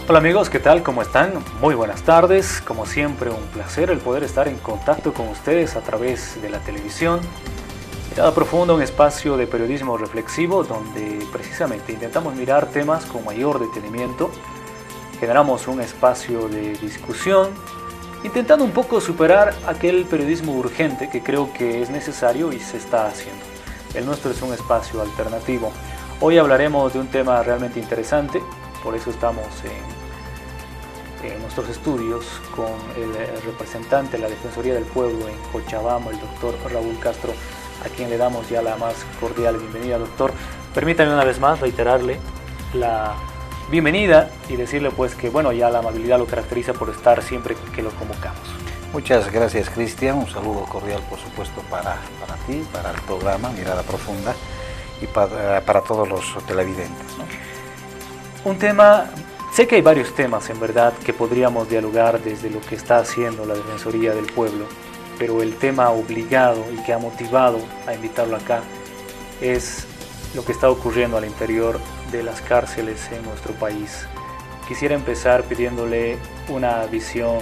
Hola amigos, ¿qué tal? ¿Cómo están? Muy buenas tardes. Como siempre, un placer el poder estar en contacto con ustedes a través de la televisión. Mirada Profunda, un espacio de periodismo reflexivo donde precisamente intentamos mirar temas con mayor detenimiento. Generamos un espacio de discusión, intentando un poco superar aquel periodismo urgente que creo que es necesario y se está haciendo. El nuestro es un espacio alternativo. Hoy hablaremos de un tema realmente interesante, por eso estamos en nuestros estudios con el representante de la Defensoría del Pueblo en Cochabamba, el doctor Raúl Castro, a quien le damos ya la más cordial bienvenida. Doctor, permítame una vez más reiterarle la bienvenida y decirle pues que bueno, ya la amabilidad lo caracteriza por estar siempre que lo convocamos. Muchas gracias, Cristian. Un saludo cordial, por supuesto, para ti, para el programa Mirada Profunda y para todos los televidentes, ¿no? Un tema, sé que hay varios temas en verdad que podríamos dialogar desde lo que está haciendo la Defensoría del Pueblo, pero el tema obligado y que ha motivado a invitarlo acá es lo que está ocurriendo al interior de las cárceles en nuestro país. Quisiera empezar pidiéndole una visión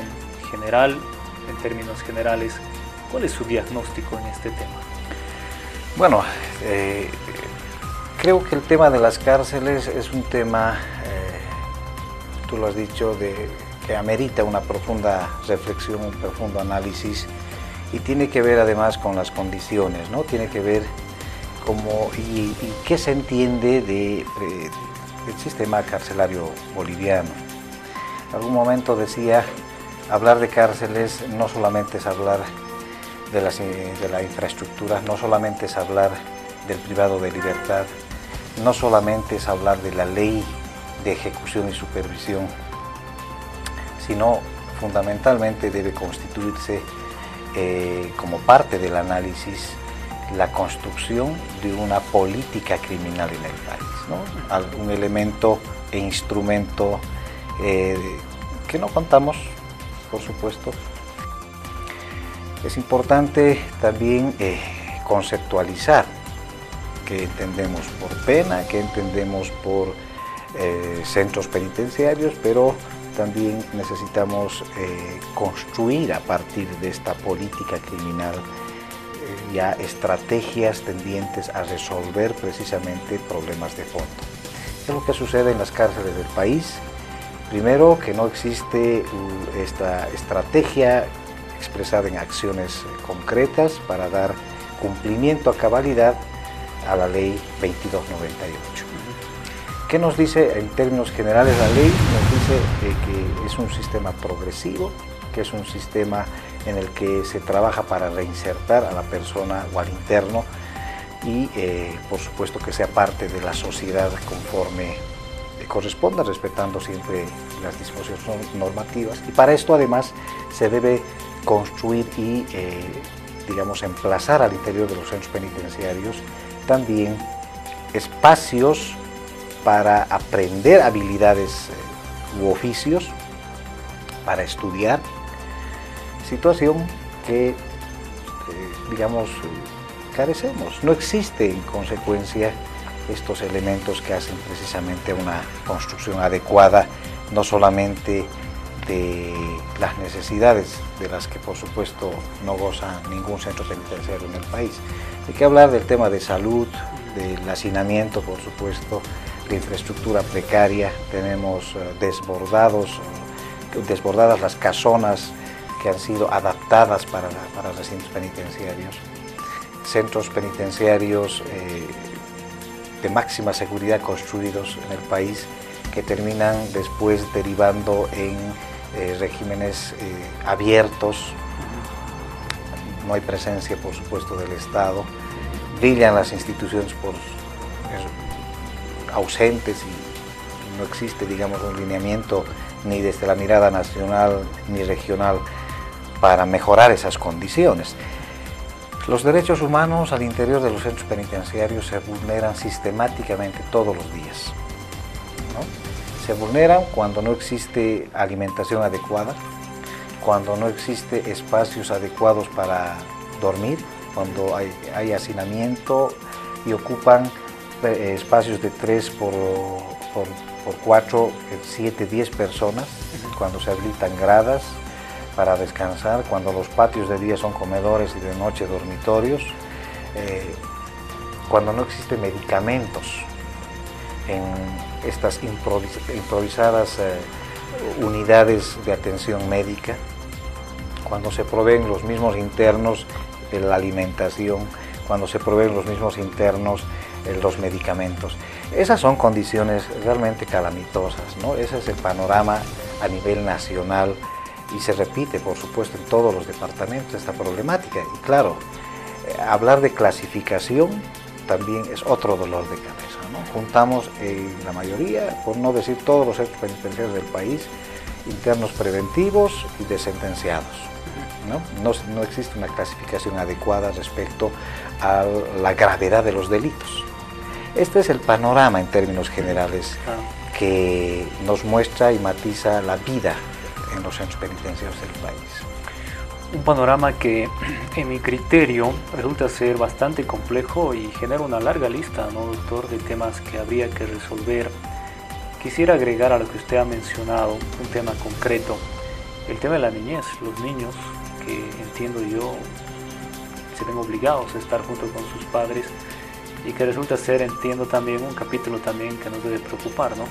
general, en términos generales. ¿Cuál es su diagnóstico en este tema? Bueno, creo que el tema de las cárceles es un tema, tú lo has dicho, que amerita una profunda reflexión, un profundo análisis, y tiene que ver además con las condiciones, ¿no? Tiene que ver cómo y qué se entiende del sistema carcelario boliviano. En algún momento decía, hablar de cárceles no solamente es hablar de la infraestructura, no solamente es hablar del privado de libertad, no solamente es hablar de la ley de ejecución y supervisión, sino fundamentalmente debe constituirse como parte del análisis la construcción de una política criminal en el país, ¿no? Un elemento e instrumento que no contamos, por supuesto. Es importante también conceptualizar qué entendemos por pena, qué entendemos por centros penitenciarios, pero también necesitamos construir a partir de esta política criminal ya estrategias tendientes a resolver precisamente problemas de fondo. ¿Qué es lo que sucede en las cárceles del país? Primero, que no existe esta estrategia expresada en acciones concretas para dar cumplimiento a cabalidad a la ley 2298. ¿Qué nos dice en términos generales la ley? Nos dice que es un sistema progresivo, que es un sistema en el que se trabaja para reinsertar a la persona o al interno y por supuesto que sea parte de la sociedad conforme corresponda, respetando siempre las disposiciones normativas. Y para esto además se debe construir y digamos emplazar al interior de los centros penitenciarios también espacios para aprender habilidades u oficios, para estudiar, situación que digamos carecemos. No existe en consecuencia estos elementos que hacen precisamente una construcción adecuada, no solamente de las necesidades de las que por supuesto no goza ningún centro penitenciario en el país. Hay que hablar del tema de salud, del hacinamiento, por supuesto, de infraestructura precaria. Tenemos desbordadas las casonas que han sido adaptadas para recintos penitenciarios, centros penitenciarios de máxima seguridad construidos en el país que terminan después derivando en regímenes abiertos. No hay presencia, por supuesto, del Estado, brillan las instituciones por ausentes y no existe, digamos, un lineamiento ni desde la mirada nacional ni regional para mejorar esas condiciones. Los derechos humanos al interior de los centros penitenciarios se vulneran sistemáticamente todos los días, ¿no? Se vulneran cuando no existe alimentación adecuada, cuando no existe espacios adecuados para dormir, cuando hay hacinamiento y ocupan espacios de 3 por por 4, 7, 10 personas, cuando se habilitan gradas para descansar, cuando los patios de día son comedores y de noche dormitorios, cuando no existen medicamentos en estas improvisadas unidades de atención médica, cuando se proveen los mismos internos de la alimentación, cuando se proveen los mismos internos los medicamentos. Esas son condiciones realmente calamitosas, ¿no? Ese es el panorama a nivel nacional y se repite, por supuesto, en todos los departamentos esta problemática. Y claro, hablar de clasificación también es otro dolor de cabeza, ¿no? Juntamos la mayoría, por no decir todos los centros penitenciarios del país, internos preventivos y de sentenciados, ¿no? No existe una clasificación adecuada respecto a la gravedad de los delitos. Este es el panorama en términos generales que nos muestra y matiza la vida en los centros penitenciarios del país. Un panorama que, en mi criterio, resulta ser bastante complejo y genera una larga lista, ¿no, doctor?, de temas que habría que resolver. Quisiera agregar a lo que usted ha mencionado un tema concreto, el tema de la niñez, los niños que, entiendo yo, se ven obligados a estar junto con sus padres y que resulta ser, entiendo también, un capítulo también que nos debe preocupar, ¿no?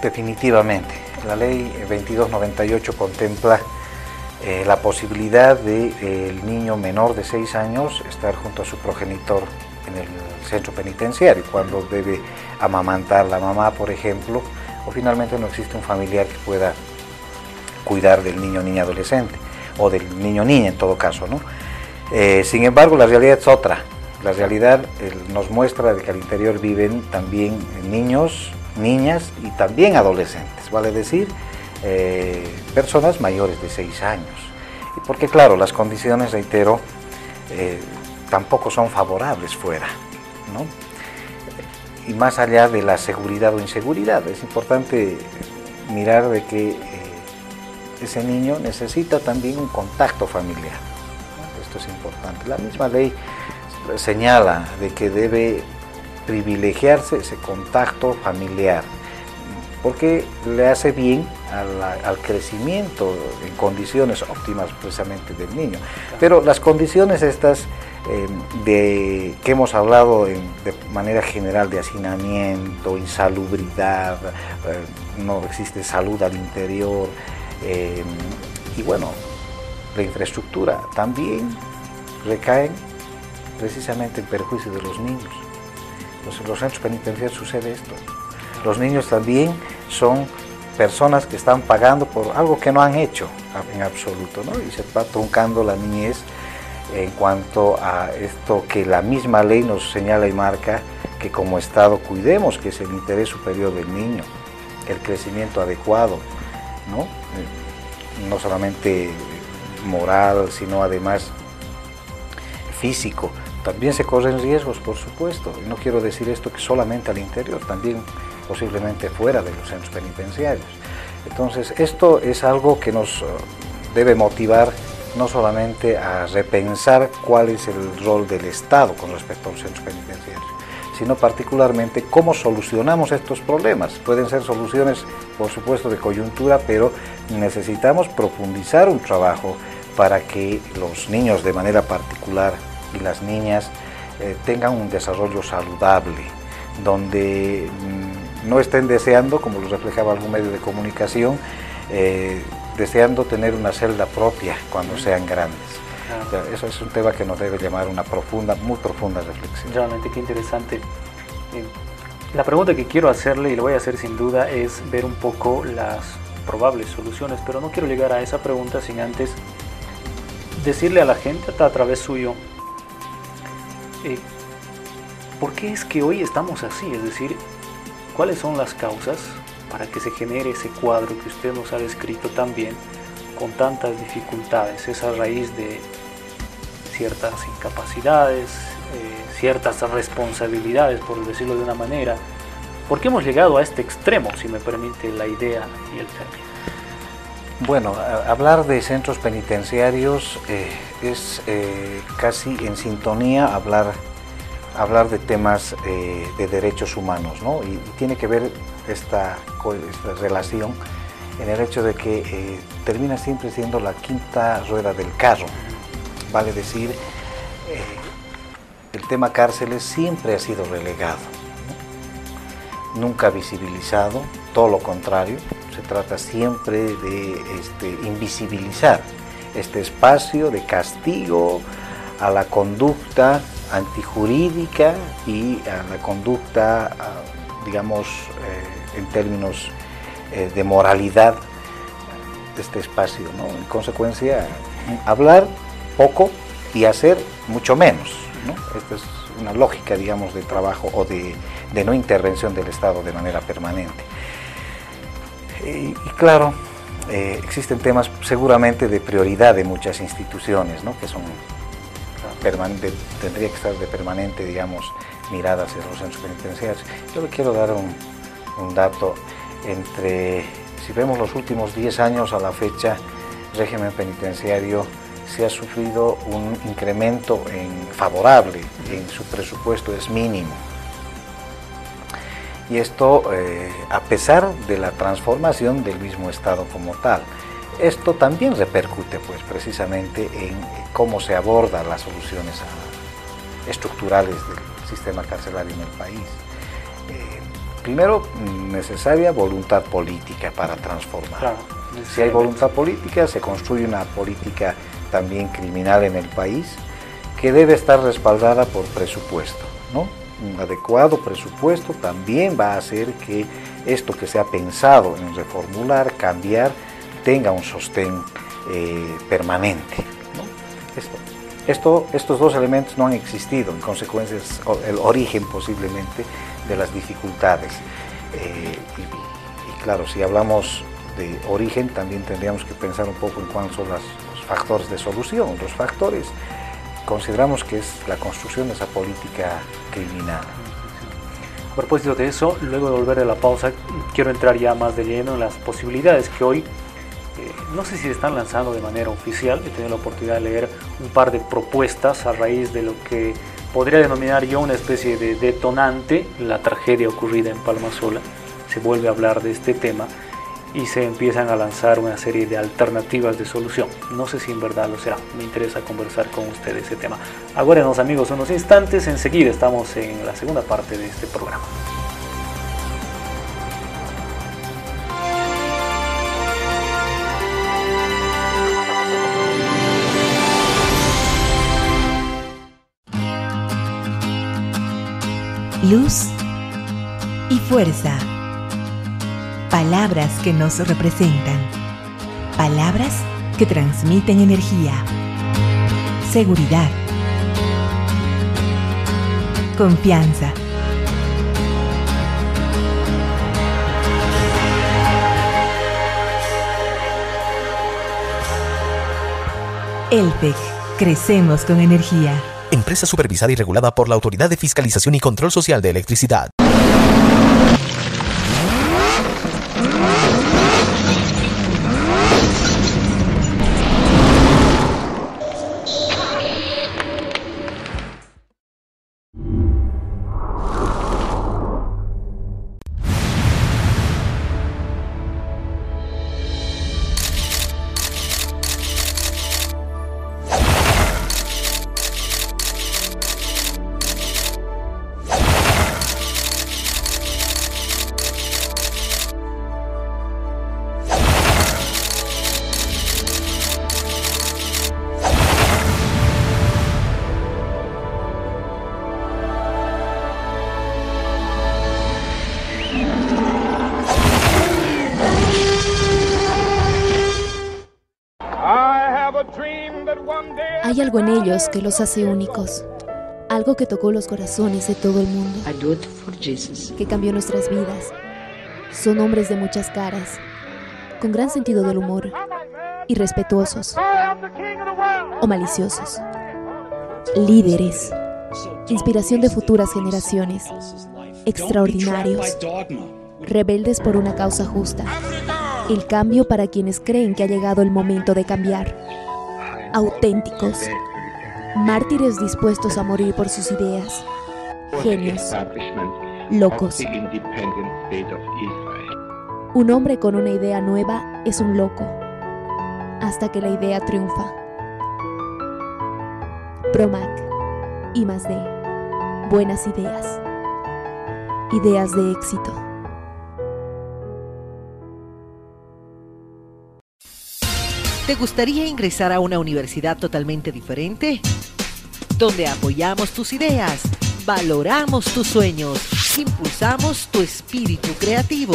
Definitivamente. La ley 2298 contempla la posibilidad de el niño menor de 6 años estar junto a su progenitor en el centro penitenciario, cuando debe amamantar la mamá, por ejemplo, o finalmente no existe un familiar que pueda cuidar del niño o niña adolescente, o del niño o niña en todo caso, ¿no? Sin embargo, la realidad es otra. La realidad nos muestra de que al interior viven también niños, niñas y también adolescentes, vale decir, personas mayores de 6 años. Y porque claro, las condiciones, reitero, tampoco son favorables fuera, ¿no? Y más allá de la seguridad o inseguridad, es importante mirar de que ese niño necesita también un contacto familiar, ¿no? Esto es importante. La misma ley señala de que debe privilegiarse ese contacto familiar, porque le hace bien al crecimiento en condiciones óptimas precisamente del niño. Pero las condiciones estas que hemos hablado de manera general de hacinamiento, insalubridad, no existe salud al interior, y bueno, la infraestructura también recaen precisamente en perjuicio de los niños. Entonces, en los centros penitenciarios sucede esto. Los niños también son personas que están pagando por algo que no han hecho en absoluto, ¿no? Y se va truncando la niñez en cuanto a esto que la misma ley nos señala y marca, que como Estado cuidemos, que es el interés superior del niño, el crecimiento adecuado, ¿no? No solamente moral, sino además físico. También se corren riesgos, por supuesto, y no quiero decir esto que solamente al interior, también posiblemente fuera de los centros penitenciarios. Entonces, esto es algo que nos debe motivar no solamente a repensar cuál es el rol del Estado con respecto a los centros penitenciarios, sino particularmente cómo solucionamos estos problemas. Pueden ser soluciones, por supuesto, de coyuntura, pero necesitamos profundizar un trabajo para que los niños de manera particular y las niñas tengan un desarrollo saludable, donde no estén deseando, como lo reflejaba algún medio de comunicación, deseando tener una celda propia cuando sean grandes. Claro. Eso es un tema que nos debe llamar una profunda, muy profunda reflexión. Realmente, qué interesante. La pregunta que quiero hacerle, y lo voy a hacer sin duda, es ver un poco las probables soluciones, pero no quiero llegar a esa pregunta sin antes decirle a la gente a través suyo, ¿por qué es que hoy estamos así? Es decir, ¿cuáles son las causas para que se genere ese cuadro que usted nos ha descrito también, con tantas dificultades? Es a raíz de ciertas incapacidades, ciertas responsabilidades, por decirlo de una manera. ¿Por qué hemos llegado a este extremo, si me permite la idea y el término? Bueno, hablar de centros penitenciarios es casi en sintonía hablar hablar de temas de derechos humanos, ¿no? Y tiene que ver esta relación en el hecho de que termina siempre siendo la quinta rueda del carro, vale decir, el tema cárceles siempre ha sido relegado, ¿no? Nunca visibilizado, todo lo contrario, se trata siempre de invisibilizar este espacio de castigo a la conducta antijurídica y a la conducta, digamos, en términos de moralidad de este espacio, ¿no? En consecuencia, hablar poco y hacer mucho menos, ¿no? Esta es una lógica, digamos, de trabajo o de no intervención del Estado de manera permanente. Y claro, existen temas seguramente de prioridad de muchas instituciones, ¿no? Que son tendría que estar de permanente, digamos, miradas en los centros penitenciarios. Yo le quiero dar un dato. Si vemos los últimos 10 años a la fecha, el régimen penitenciario se ha sufrido un incremento favorable, en su presupuesto es mínimo. Y esto a pesar de la transformación del mismo Estado como tal. Esto también repercute pues, precisamente en cómo se abordan las soluciones estructurales del sistema carcelario en el país. Primero, necesaria voluntad política para transformar. Claro, si hay voluntad política, se construye una política también criminal en el país que debe estar respaldada por presupuesto, ¿no? Un adecuado presupuesto también va a hacer que esto que se ha pensado en reformular, cambiar, tenga un sostén permanente, ¿no? Estos dos elementos no han existido, en consecuencia es el origen posiblemente de las dificultades. Y claro, si hablamos de origen, también tendríamos que pensar un poco en cuáles son los factores de solución. Los factores consideramos que es la construcción de esa política criminal. A propósito de eso, luego de volver de la pausa, quiero entrar ya más de lleno en las posibilidades que hoy, no sé si se están lanzando de manera oficial. He tenido la oportunidad de leer un par de propuestas a raíz de lo que podría denominar yo una especie de detonante, la tragedia ocurrida en Palmasola. Se vuelve a hablar de este tema y se empiezan a lanzar una serie de alternativas de solución. No sé si en verdad lo será. Me interesa conversar con ustedes ese tema. Aguárdenos, amigos, unos instantes. Enseguida estamos en la segunda parte de este programa. Luz y fuerza. Palabras que nos representan. Palabras que transmiten energía. Seguridad. Confianza. ELPEC. Crecemos con energía. Empresa supervisada y regulada por la Autoridad de Fiscalización y Control Social de Electricidad. Hay algo en ellos que los hace únicos. Algo que tocó los corazones de todo el mundo. Que cambió nuestras vidas. Son hombres de muchas caras, con gran sentido del humor, irrespetuosos o maliciosos. Líderes, inspiración de futuras generaciones, extraordinarios, rebeldes por una causa justa. El cambio para quienes creen que ha llegado el momento de cambiar. Auténticos, mártires dispuestos a morir por sus ideas, genios, locos. Un hombre con una idea nueva es un loco, hasta que la idea triunfa. Promac, I+D, buenas ideas, ideas de éxito. ¿Te gustaría ingresar a una universidad totalmente diferente? Donde apoyamos tus ideas, valoramos tus sueños, impulsamos tu espíritu creativo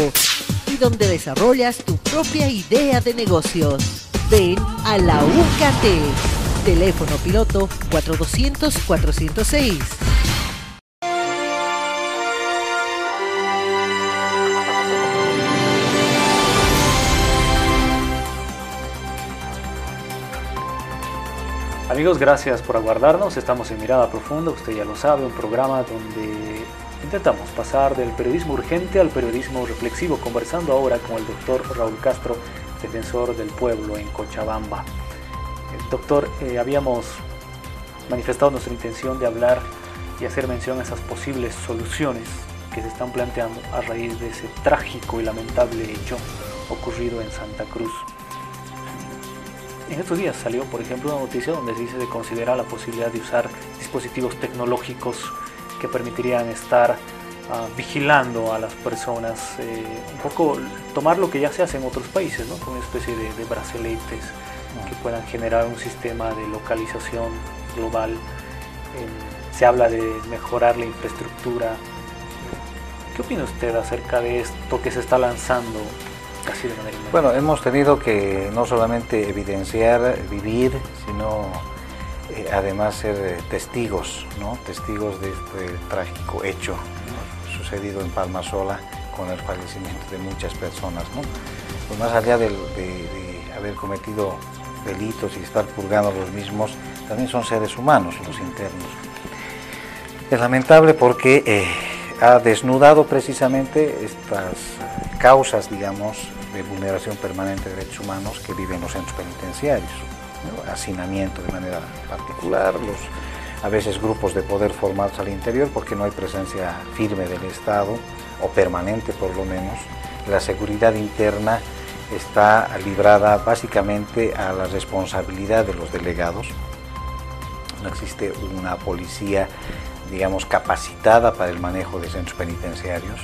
y donde desarrollas tu propia idea de negocios. Ven a la UCAT. Teléfono piloto 4200-406. Amigos, gracias por aguardarnos. Estamos en Mirada Profunda, usted ya lo sabe, un programa donde intentamos pasar del periodismo urgente al periodismo reflexivo, conversando ahora con el doctor Raúl Castro, defensor del pueblo en Cochabamba. Doctor, habíamos manifestado nuestra intención de hablar y hacer mención a esas posibles soluciones que se están planteando a raíz de ese trágico y lamentable hecho ocurrido en Santa Cruz. En estos días salió, por ejemplo, una noticia donde se dice de considerar la posibilidad de usar dispositivos tecnológicos que permitirían estar vigilando a las personas, un poco tomar lo que ya se hace en otros países, ¿no? Con una especie de brazaletes que puedan generar un sistema de localización global. Se habla de mejorar la infraestructura. ¿Qué opina usted acerca de esto que se está lanzando? Casi de manera inmediata. Bueno, hemos tenido que no solamente evidenciar, vivir, sino además ser testigos, ¿no? Testigos de este trágico hecho, ¿no?, sucedido en Palmasola con el fallecimiento de muchas personas, ¿no? Pues más allá de haber cometido delitos y estar purgando los mismos, también son seres humanos los internos. Es lamentable porque ha desnudado precisamente estas causas, digamos, de vulneración permanente de derechos humanos que viven los centros penitenciarios, ¿no? Hacinamiento de manera particular, a veces grupos de poder formados al interior porque no hay presencia firme del Estado, o permanente por lo menos. La seguridad interna está librada básicamente a la responsabilidad de los delegados. No existe una policía, digamos, capacitada para el manejo de centros penitenciarios.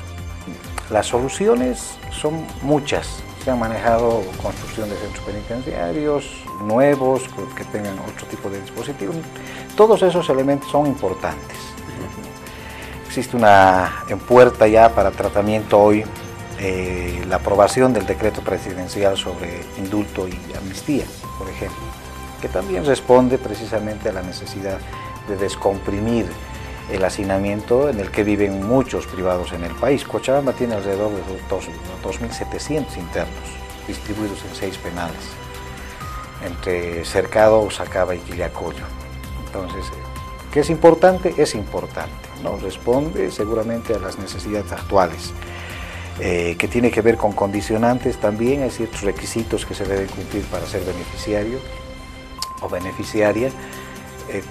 Las soluciones son muchas. Se han manejado construcción de centros penitenciarios nuevos, que tengan otro tipo de dispositivos. Todos esos elementos son importantes. Existe en puerta ya para tratamiento hoy la aprobación del decreto presidencial sobre indulto y amnistía, por ejemplo, que también responde precisamente a la necesidad de descomprimir el hacinamiento en el que viven muchos privados en el país. Cochabamba tiene alrededor de 2.700 internos distribuidos en 6 penales, entre Cercado, Sacaba y Quillacollo. Entonces, ¿qué es importante? Es importante, ¿no? Responde seguramente a las necesidades actuales, que tiene que ver con condicionantes también. Hay ciertos requisitos que se deben cumplir para ser beneficiario o beneficiaria,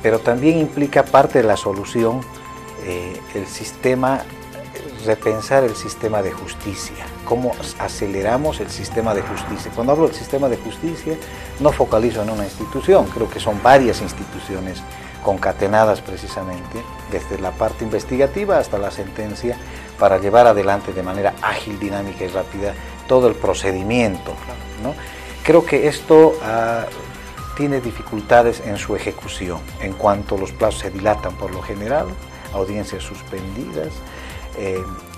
pero también implica parte de la solución el sistema, repensar el sistema de justicia, cómo aceleramos el sistema de justicia. Cuando hablo del sistema de justicia no focalizo en una institución, creo que son varias instituciones concatenadas precisamente desde la parte investigativa hasta la sentencia para llevar adelante de manera ágil, dinámica y rápida todo el procedimiento, ¿no? Creo que esto tiene dificultades en su ejecución, en cuanto los plazos se dilatan por lo general, audiencias suspendidas,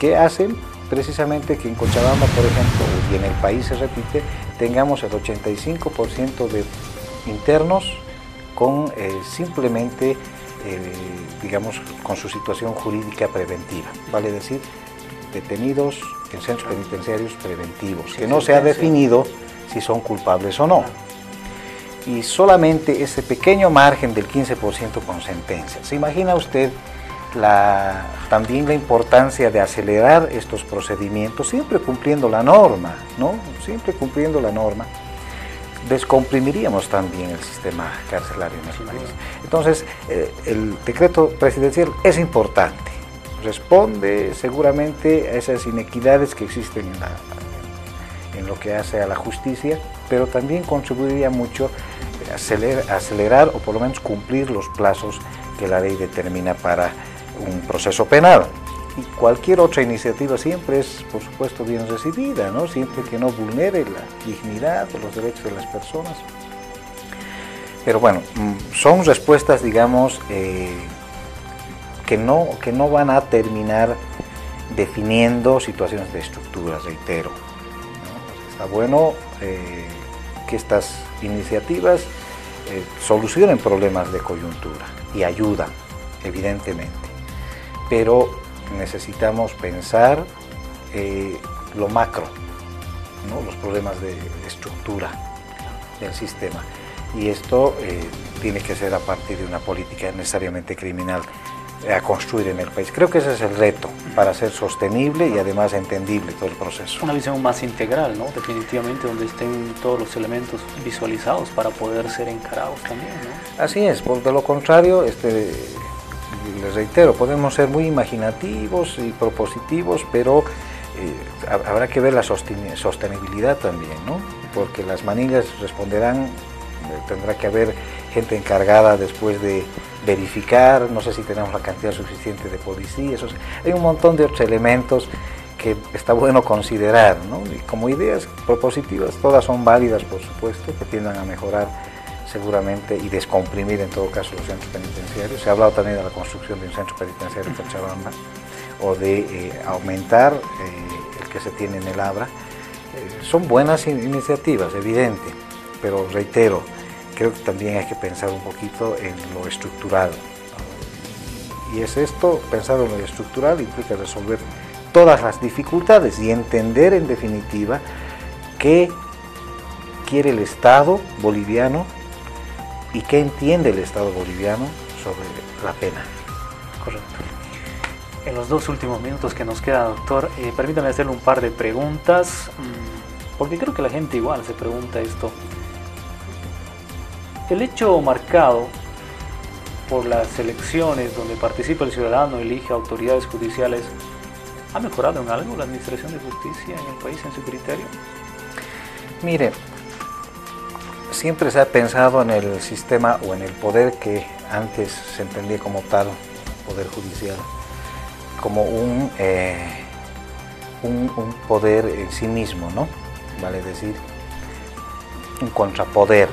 que hacen precisamente que en Cochabamba, por ejemplo, y en el país se repite, tengamos el 85% de internos con simplemente, digamos, con su situación jurídica preventiva, vale decir, detenidos en centros penitenciarios preventivos, que no se ha definido si son culpables o no. Y solamente ese pequeño margen del 15% con sentencia. ¿Se imagina usted también la importancia de acelerar estos procedimientos, siempre cumpliendo la norma, ¿no? Siempre cumpliendo la norma? Descomprimiríamos también el sistema carcelario en el país. Entonces, el decreto presidencial es importante, responde seguramente a esas inequidades que existen en lo que hace a la justicia, pero también contribuiría mucho a acelerar o por lo menos cumplir los plazos que la ley determina para un proceso penal. Y cualquier otra iniciativa siempre es, por supuesto, bien recibida, ¿no? Siempre que no vulnere la dignidad o los derechos de las personas. Pero bueno, son respuestas, digamos, que no van a terminar definiendo situaciones de estructura, reitero, ¿no? Está bueno que estas iniciativas solucionen problemas de coyuntura y ayudan, evidentemente, pero necesitamos pensar lo macro, ¿no? Los problemas de estructura del sistema, y esto tiene que ser a partir de una política necesariamente criminal a construir en el país. Creo que ese es el reto para ser sostenible y además entendible todo el proceso. Una visión más integral, ¿no? Definitivamente, donde estén todos los elementos visualizados para poder ser encarados también, ¿no? Así es, por de lo contrario, les reitero, podemos ser muy imaginativos y propositivos, pero habrá que ver la sostenibilidad también, ¿no? Porque las manillas responderán, tendrá que haber gente encargada después de verificar, no sé si tenemos la cantidad suficiente de policías, hay un montón de otros elementos que está bueno considerar, ¿no? Y como ideas propositivas, todas son válidas, por supuesto, que tiendan a mejorar seguramente y descomprimir en todo caso los centros penitenciarios. Se ha hablado también de la construcción de un centro penitenciario en Cochabamba o de aumentar el que se tiene en el Abra. Son buenas iniciativas, evidente, pero reitero, creo que también hay que pensar un poquito en lo estructural. Y es esto, pensar en lo estructural implica resolver todas las dificultades y entender en definitiva qué quiere el Estado boliviano y qué entiende el Estado boliviano sobre la pena. Correcto. En los 2 últimos minutos que nos queda, doctor, permítame hacerle un par de preguntas, porque creo que la gente igual se pregunta esto. El hecho marcado por las elecciones donde participa el ciudadano, elige autoridades judiciales, ¿ha mejorado en algo la administración de justicia en el país en su criterio? Mire, siempre se ha pensado en el sistema o en el poder que antes se entendía como tal, poder judicial, como un poder en sí mismo, ¿no? Vale decir, un contrapoder.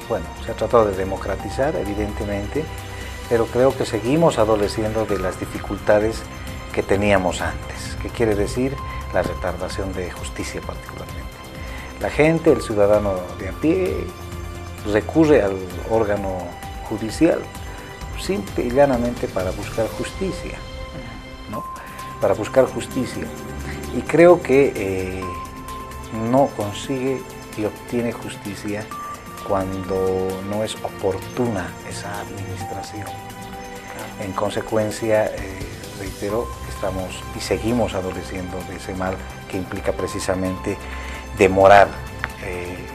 Bueno, se ha tratado de democratizar, evidentemente, pero creo que seguimos adoleciendo de las dificultades que teníamos antes. ¿Qué quiere decir? La retardación de justicia particularmente. La gente, el ciudadano de a pie, recurre al órgano judicial simple y llanamente para buscar justicia, ¿no? Para buscar justicia. Y creo que no consigue y obtiene justicia cuando no es oportuna esa administración. En consecuencia, reitero, estamos y seguimos adoleciendo de ese mal que implica precisamente demorar.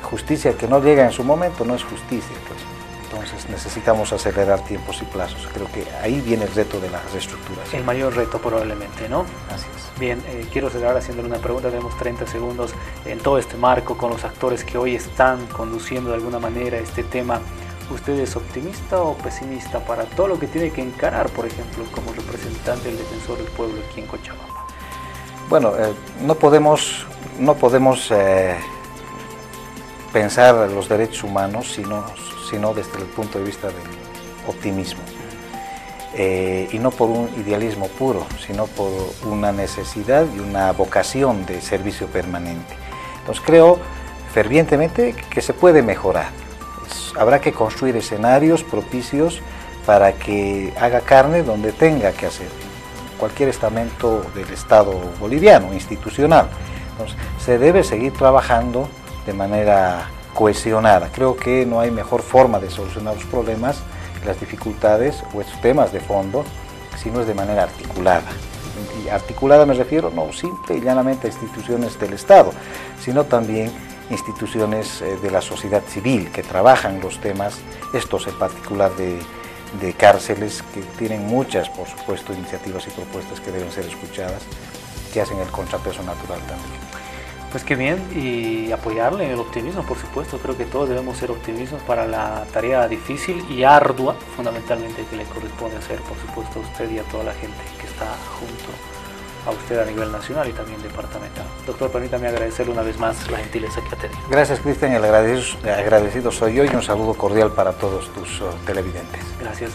Justicia que no llega en su momento no es justicia, pues. Entonces necesitamos acelerar tiempos y plazos. Creo que ahí viene el reto de la reestructuración. El mayor reto probablemente, ¿no? Así es. Bien, quiero cerrar haciéndole una pregunta, tenemos 30 segundos. En todo este marco, con los actores que hoy están conduciendo de alguna manera este tema, ¿usted es optimista o pesimista para todo lo que tiene que encarar, por ejemplo, como representante del defensor del pueblo aquí en Cochabamba? Bueno, no podemos pensar los derechos humanos sino desde el punto de vista del optimismo. Y no por un idealismo puro, sino por una necesidad y una vocación de servicio permanente. Entonces creo fervientemente que se puede mejorar. Habrá que construir escenarios propicios para que haga carne donde tenga que hacer, cualquier estamento del Estado boliviano, institucional. Entonces se debe seguir trabajando de manera cohesionada. Creo que no hay mejor forma de solucionar los problemas, las dificultades o estos temas de fondo, sino es de manera articulada. Y articulada me refiero no simple y llanamente a instituciones del Estado, sino también instituciones de la sociedad civil que trabajan los temas, estos en particular de de cárceles que tienen muchas, por supuesto, iniciativas y propuestas que deben ser escuchadas, que hacen el contrapeso natural también. Pues qué bien, y apoyarle en el optimismo, por supuesto. Creo que todos debemos ser optimistas para la tarea difícil y ardua, fundamentalmente, que le corresponde hacer, por supuesto, a usted y a toda la gente que está junto a usted a nivel nacional y también departamental. Doctor, permítame agradecerle una vez más la gentileza que ha tenido. Gracias, Cristian, el agradecido soy yo, y un saludo cordial para todos tus televidentes. Gracias.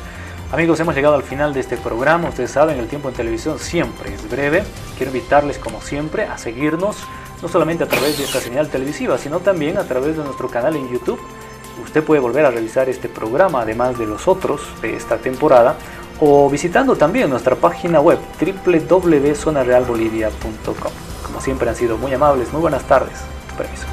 Amigos, hemos llegado al final de este programa. Ustedes saben, el tiempo en televisión siempre es breve. Quiero invitarles, como siempre, a seguirnos, no solamente a través de esta señal televisiva, sino también a través de nuestro canal en YouTube. Usted puede volver a revisar este programa, además de los otros de esta temporada, o visitando también nuestra página web www.zonarealbolivia.com. Como siempre, han sido muy amables. Muy buenas tardes. Permiso.